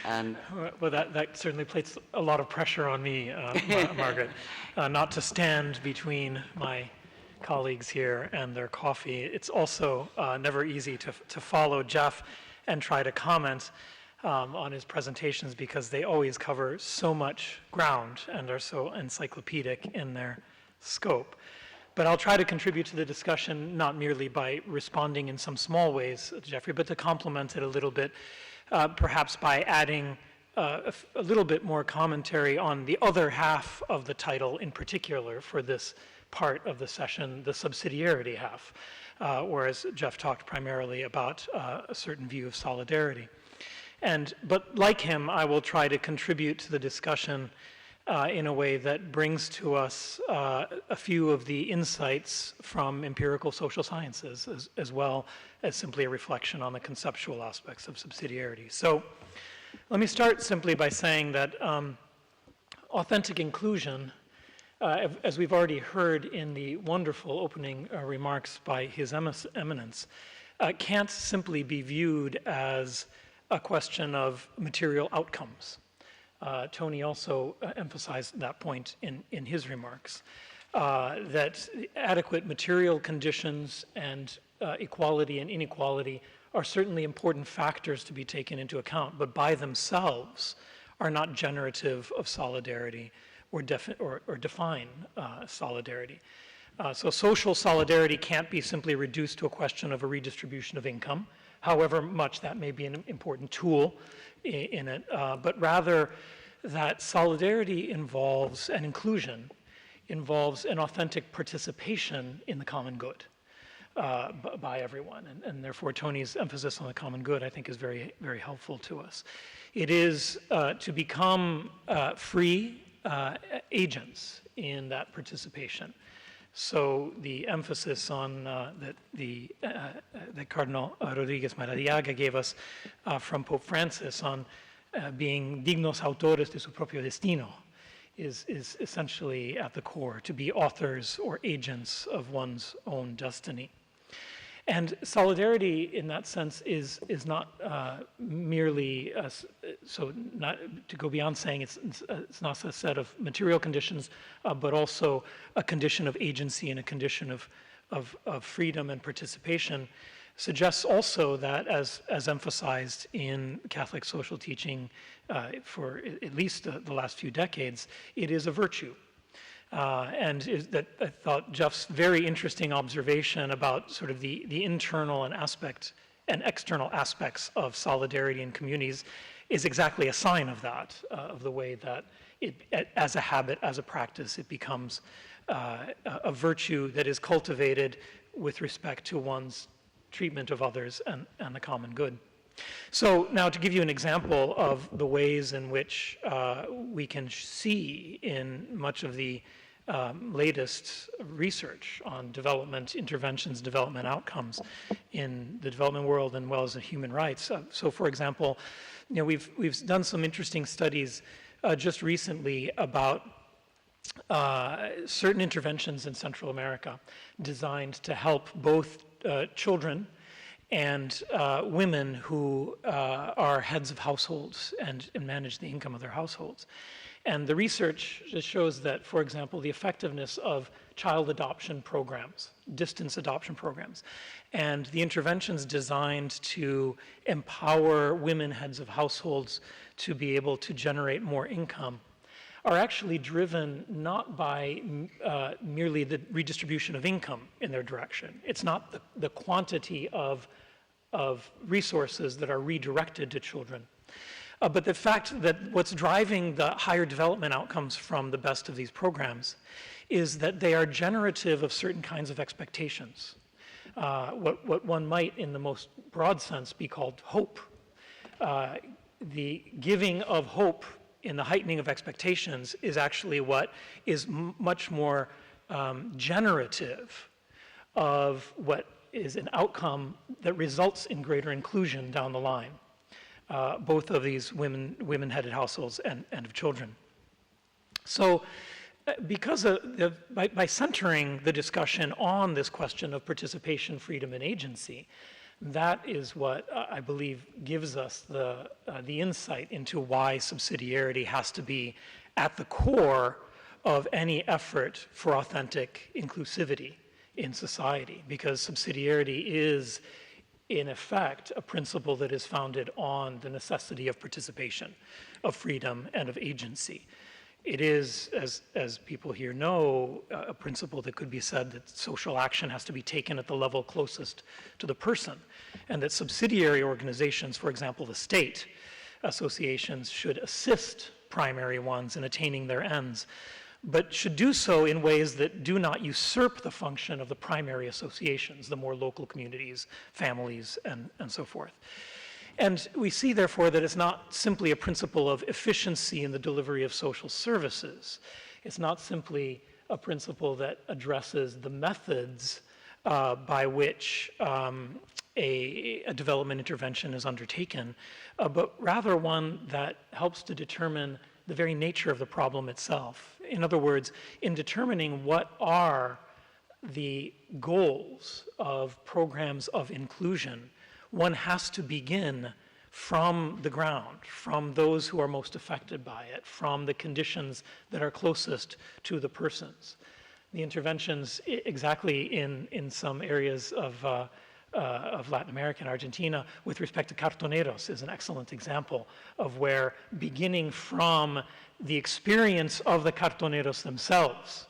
And Well, that certainly places a lot of pressure on me, Margaret, not to stand between my colleagues here and their coffee. It's also never easy to follow Jeff and try to comment on his presentations because they always cover so much ground and are so encyclopedic in their scope. But I'll try to contribute to the discussion not merely by responding in some small ways, Jeffrey, but to complement it a little bit, perhaps by adding a little bit more commentary on the other half of the title in particular for this part of the session, the subsidiarity half, whereas Jeff talked primarily about a certain view of solidarity. But like him, I will try to contribute to the discussion in a way that brings to us a few of the insights from empirical social sciences, as well as simply a reflection on the conceptual aspects of subsidiarity. So let me start simply by saying that authentic inclusion, as we've already heard in the wonderful opening remarks by His Eminence, can't simply be viewed as a question of material outcomes. Tony also emphasized that point in his remarks, that adequate material conditions and equality and inequality are certainly important factors to be taken into account, but by themselves are not generative of solidarity or define solidarity. So social solidarity can't be simply reduced to a question of a redistribution of income, however much that may be an important tool in it, but rather that solidarity involves, and inclusion involves an authentic participation in the common good by everyone. And therefore, Tony's emphasis on the common good, I think, is very, very helpful to us. It is to become free agents in that participation. So the emphasis on that Cardinal Rodriguez Maradiaga gave us from Pope Francis on being dignos autores de su propio destino is essentially at the core, to be authors or agents of one's own destiny. And solidarity in that sense is not merely, so not to go beyond saying it's not a set of material conditions, but also a condition of agency and a condition of freedom and participation, suggests also that, as emphasized in Catholic social teaching for at least the last few decades, it is a virtue. And that I thought Jeff's very interesting observation about sort of the internal and external aspects of solidarity in communities is exactly a sign of that, of the way that it, as a habit, as a practice, it becomes a virtue that is cultivated with respect to one's treatment of others and the common good. So now to give you an example of the ways in which we can see in much of the latest research on development interventions, development outcomes in the development world and well as in human rights. So for example, we've done some interesting studies just recently about certain interventions in Central America designed to help both children and women who are heads of households and manage the income of their households. And the research just shows that, for example, the effectiveness of child adoption programs, distance adoption programs, and the interventions designed to empower women heads of households to be able to generate more income are actually driven not by merely the redistribution of income in their direction. It's not the quantity of resources that are redirected to children, but the fact that what's driving the higher development outcomes from the best of these programs is that they are generative of certain kinds of expectations. What one might, in the most broad sense, be called hope. The giving of hope in the heightening of expectations is actually what is much more generative of what is an outcome that results in greater inclusion down the line, both of these women-headed households and of children. So because by centering the discussion on this question of participation, freedom, and agency, That is what I believe gives us the insight into why subsidiarity has to be at the core of any effort for authentic inclusivity in society, because subsidiarity is, in effect, a principle that is founded on the necessity of participation, of freedom, and of agency. It is, as people here know, a principle that could be said that social action has to be taken at the level closest to the person, and that subsidiary organizations, for example, the state associations, should assist primary ones in attaining their ends, but should do so in ways that do not usurp the function of the primary associations, the more local communities, families, and so forth. And we see, therefore, that it's not simply a principle of efficiency in the delivery of social services. It's not simply a principle that addresses the methods by which a development intervention is undertaken, but rather one that helps to determine the very nature of the problem itself. In other words, in determining what are the goals of programs of inclusion, one has to begin from the ground, from those who are most affected by it, from the conditions that are closest to the persons. The interventions exactly in some areas of Latin America and Argentina with respect to cartoneros is an excellent example of where, beginning from the experience of the cartoneros themselves,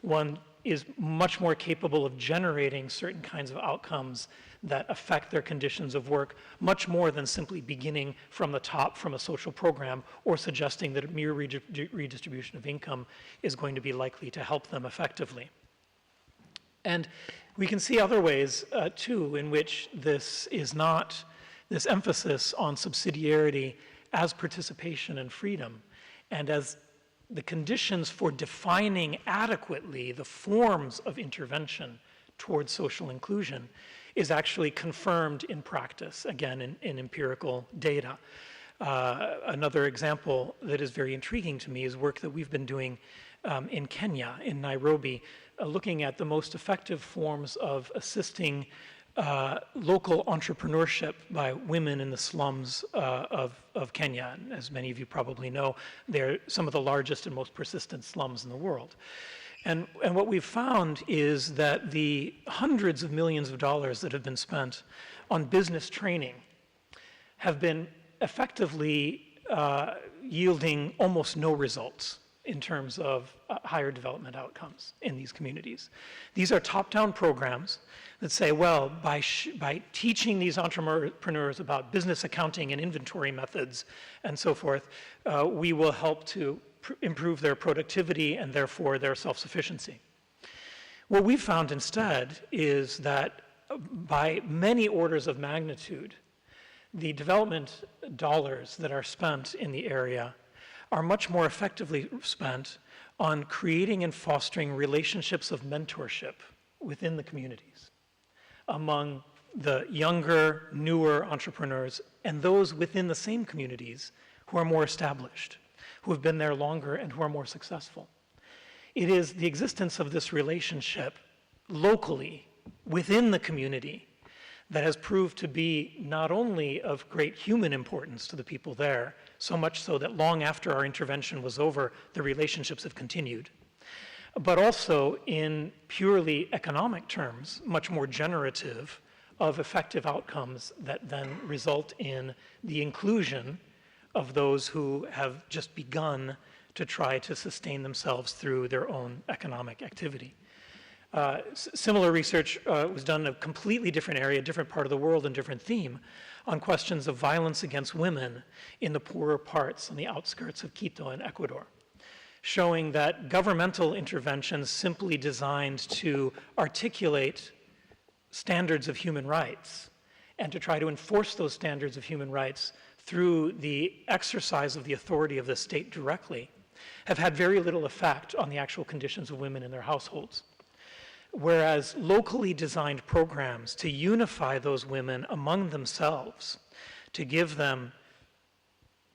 one is much more capable of generating certain kinds of outcomes that affect their conditions of work, much more than simply beginning from the top from a social program or suggesting that a mere redistribution of income is going to be likely to help them effectively. And we can see other ways, too, in which this emphasis on subsidiarity as participation and freedom, and as the conditions for defining adequately the forms of intervention towards social inclusion, is actually confirmed in practice, again, in empirical data. Another example that is very intriguing to me is work that we've been doing in Kenya, in Nairobi, looking at the most effective forms of assisting local entrepreneurship by women in the slums of Kenya. And as many of you probably know, they're some of the largest and most persistent slums in the world. And what we've found is that the hundreds of millions of dollars that have been spent on business training have been effectively yielding almost no results in terms of higher development outcomes in these communities. These are top-down programs that say, well, by teaching these entrepreneurs about business accounting and inventory methods and so forth, we will help to improve their productivity and therefore their self-sufficiency. What we found instead is that by many orders of magnitude, the development dollars that are spent in the area are much more effectively spent on creating and fostering relationships of mentorship within the communities among the younger, newer entrepreneurs and those within the same communities who are more established, who have been there longer and who are more successful. It is the existence of this relationship locally within the community that has proved to be not only of great human importance to the people there, so much so that long after our intervention was over, the relationships have continued, but also in purely economic terms, much more generative of effective outcomes that then result in the inclusion of those who have just begun to try to sustain themselves through their own economic activity. Similar research was done in a completely different area, different part of the world, and different theme, on questions of violence against women in the poorer parts on the outskirts of Quito in Ecuador, showing that governmental interventions simply designed to articulate standards of human rights and to try to enforce those standards of human rights through the exercise of the authority of the state directly have had very little effect on the actual conditions of women in their households. Whereas locally designed programs to unify those women among themselves, to give them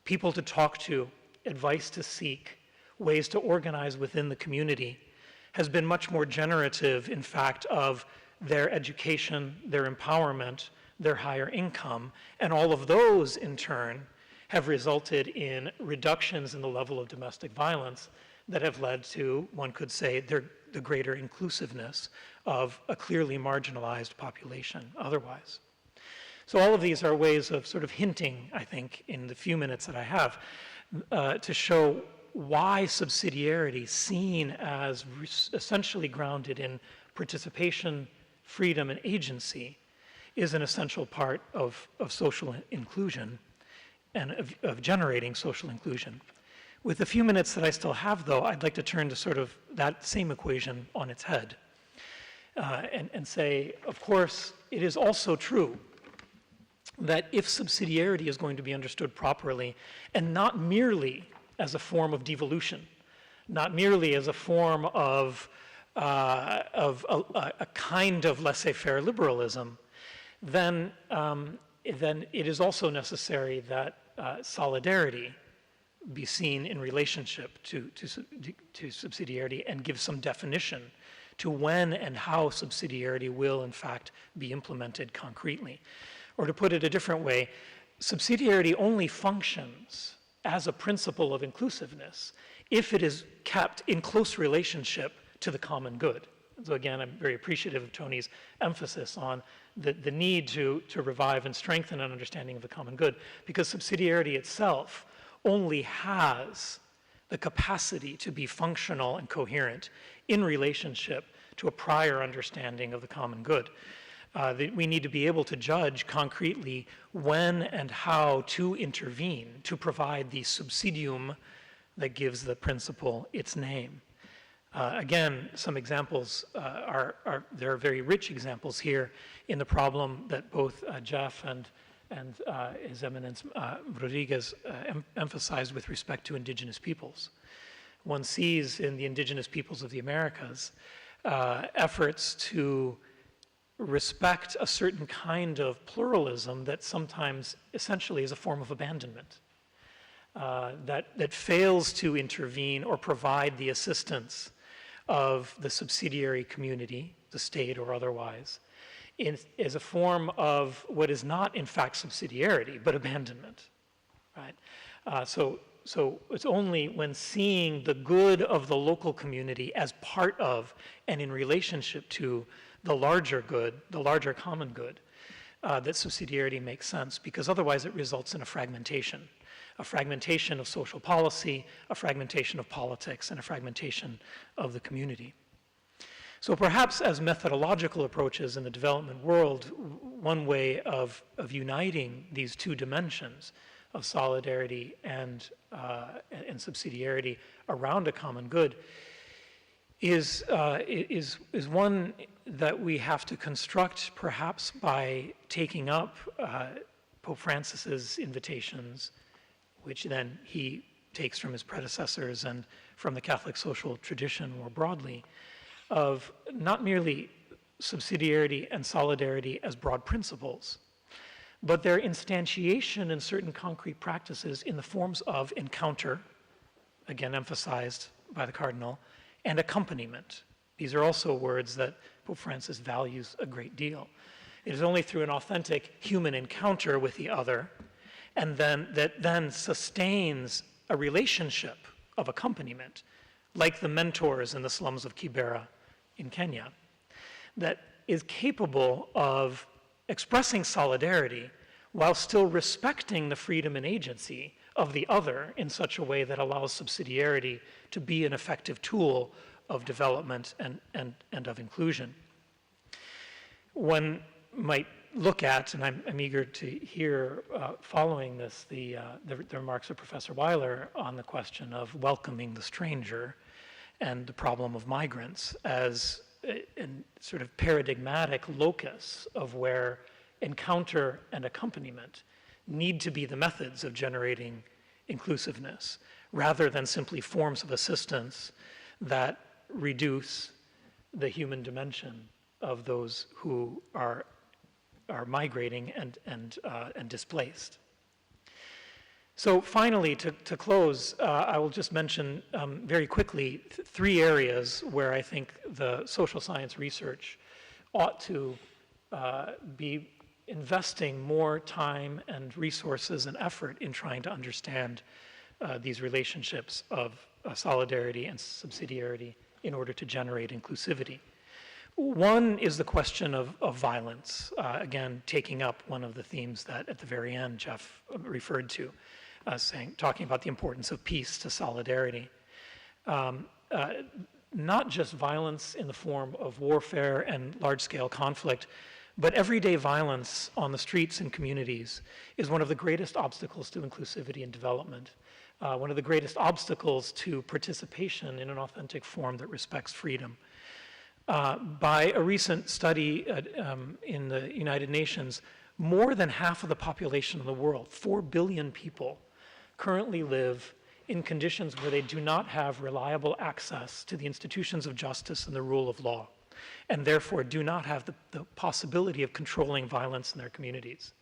people to talk to, advice to seek, ways to organize within the community, has been much more generative, in fact, of their education, their empowerment, their higher income. And all of those, in turn, have resulted in reductions in the level of domestic violence that have led to, one could say, the greater inclusiveness of a clearly marginalized population otherwise. So all of these are ways of sort of hinting, I think, in the few minutes that I have, to show why subsidiarity, seen as essentially grounded in participation, freedom, and agency, is an essential part of social inclusion and of generating social inclusion. With the few minutes that I still have, though, I'd like to turn to sort of that same equation on its head and say, of course, it is also true that if subsidiarity is going to be understood properly, and not merely as a form of devolution, not merely as a form of a kind of laissez-faire liberalism, then it is also necessary that solidarity be seen in relationship to subsidiarity and give some definition to when and how subsidiarity will, in fact, be implemented concretely. Or to put it a different way, subsidiarity only functions as a principle of inclusiveness if it is kept in close relationship to the common good. So again, I'm very appreciative of Tony's emphasis on the need to revive and strengthen an understanding of the common good, because subsidiarity itself only has the capacity to be functional and coherent in relationship to a prior understanding of the common good. We need to be able to judge concretely when and how to intervene to provide the subsidium that gives the principle its name. Again, some examples there are very rich examples here in the problem that both Jeff and His Eminence Rodriguez emphasized with respect to indigenous peoples. One sees in the indigenous peoples of the Americas efforts to respect a certain kind of pluralism that sometimes essentially is a form of abandonment, that fails to intervene or provide the assistance of the subsidiary community, the state or otherwise, as a form of what is not in fact subsidiarity, but abandonment, right? So it's only when seeing the good of the local community as part of and in relationship to the larger good, the larger common good, that subsidiarity makes sense, because otherwise it results in a fragmentation of social policy, a fragmentation of politics, and a fragmentation of the community. So perhaps as methodological approaches in the development world, one way of uniting these two dimensions of solidarity and subsidiarity around a common good is one that we have to construct perhaps by taking up Pope Francis's invitations, which then he takes from his predecessors and from the Catholic social tradition more broadly, of not merely subsidiarity and solidarity as broad principles, but their instantiation in certain concrete practices in the forms of encounter, again emphasized by the Cardinal, and accompaniment. These are also words that Pope Francis values a great deal. It is only through an authentic human encounter with the other, and then sustains a relationship of accompaniment, like the mentors in the slums of Kibera in Kenya, that is capable of expressing solidarity while still respecting the freedom and agency of the other in such a way that allows subsidiarity to be an effective tool of development and of inclusion. One might look at, and I'm eager to hear following this, the remarks of Professor Weiler on the question of welcoming the stranger and the problem of migrants as a sort of paradigmatic locus of where encounter and accompaniment need to be the methods of generating inclusiveness, rather than simply forms of assistance that reduce the human dimension of those who are migrating and displaced. So finally, to close, I will just mention very quickly three areas where I think the social science research ought to be investing more time and resources and effort in trying to understand these relationships of solidarity and subsidiarity in order to generate inclusivity. One is the question of violence, again, taking up one of the themes that at the very end Jeff referred to, talking about the importance of peace to solidarity. Not just violence in the form of warfare and large-scale conflict, but everyday violence on the streets and communities is one of the greatest obstacles to inclusivity and development, one of the greatest obstacles to participation in an authentic form that respects freedom. By a recent study in the United Nations, more than half of the population of the world, 4 billion people, currently live in conditions where they do not have reliable access to the institutions of justice and the rule of law, and therefore do not have the possibility of controlling violence in their communities.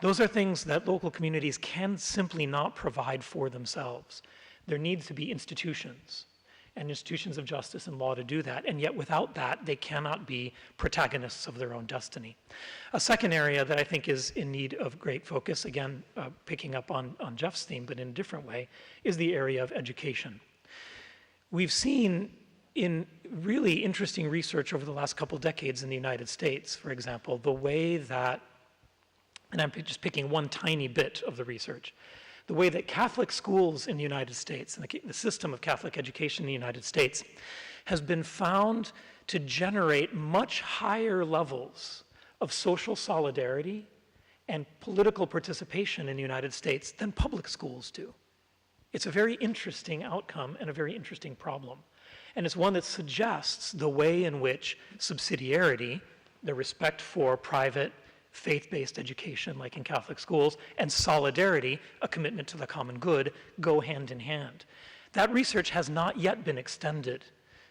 Those are things that local communities can simply not provide for themselves. There needs to be institutions and institutions of justice and law to do that, and yet without that, they cannot be protagonists of their own destiny. A second area that I think is in need of great focus, again, picking up on Jeff's theme, but in a different way, is the area of education. We've seen in really interesting research over the last couple decades in the United States, for example, the way that, and I'm just picking one tiny bit of the research, the way that Catholic schools in the United States and the system of Catholic education in the United States has been found to generate much higher levels of social solidarity and political participation in the United States than public schools do. It's a very interesting outcome and a very interesting problem. And it's one that suggests the way in which subsidiarity, the respect for private faith-based education like in Catholic schools, and solidarity, a commitment to the common good, go hand in hand. That research has not yet been extended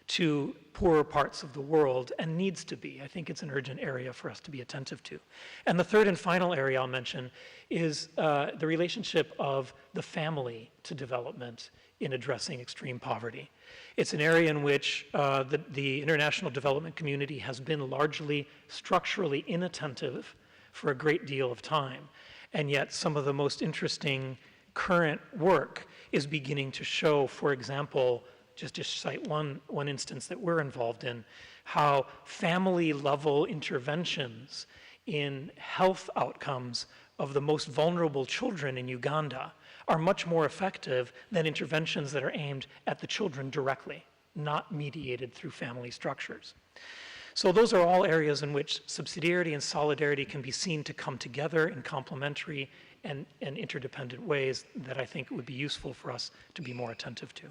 to poorer parts of the world and needs to be. I think it's an urgent area for us to be attentive to. And the third and final area I'll mention is the relationship of the family to development in addressing extreme poverty. It's an area in which the international development community has been largely structurally inattentive for a great deal of time. And yet some of the most interesting current work is beginning to show, for example, just to cite one instance that we're involved in, how family level interventions in health outcomes of the most vulnerable children in Uganda are much more effective than interventions that are aimed at the children directly, not mediated through family structures. So those are all areas in which subsidiarity and solidarity can be seen to come together in complementary and interdependent ways that I think would be useful for us to be more attentive to.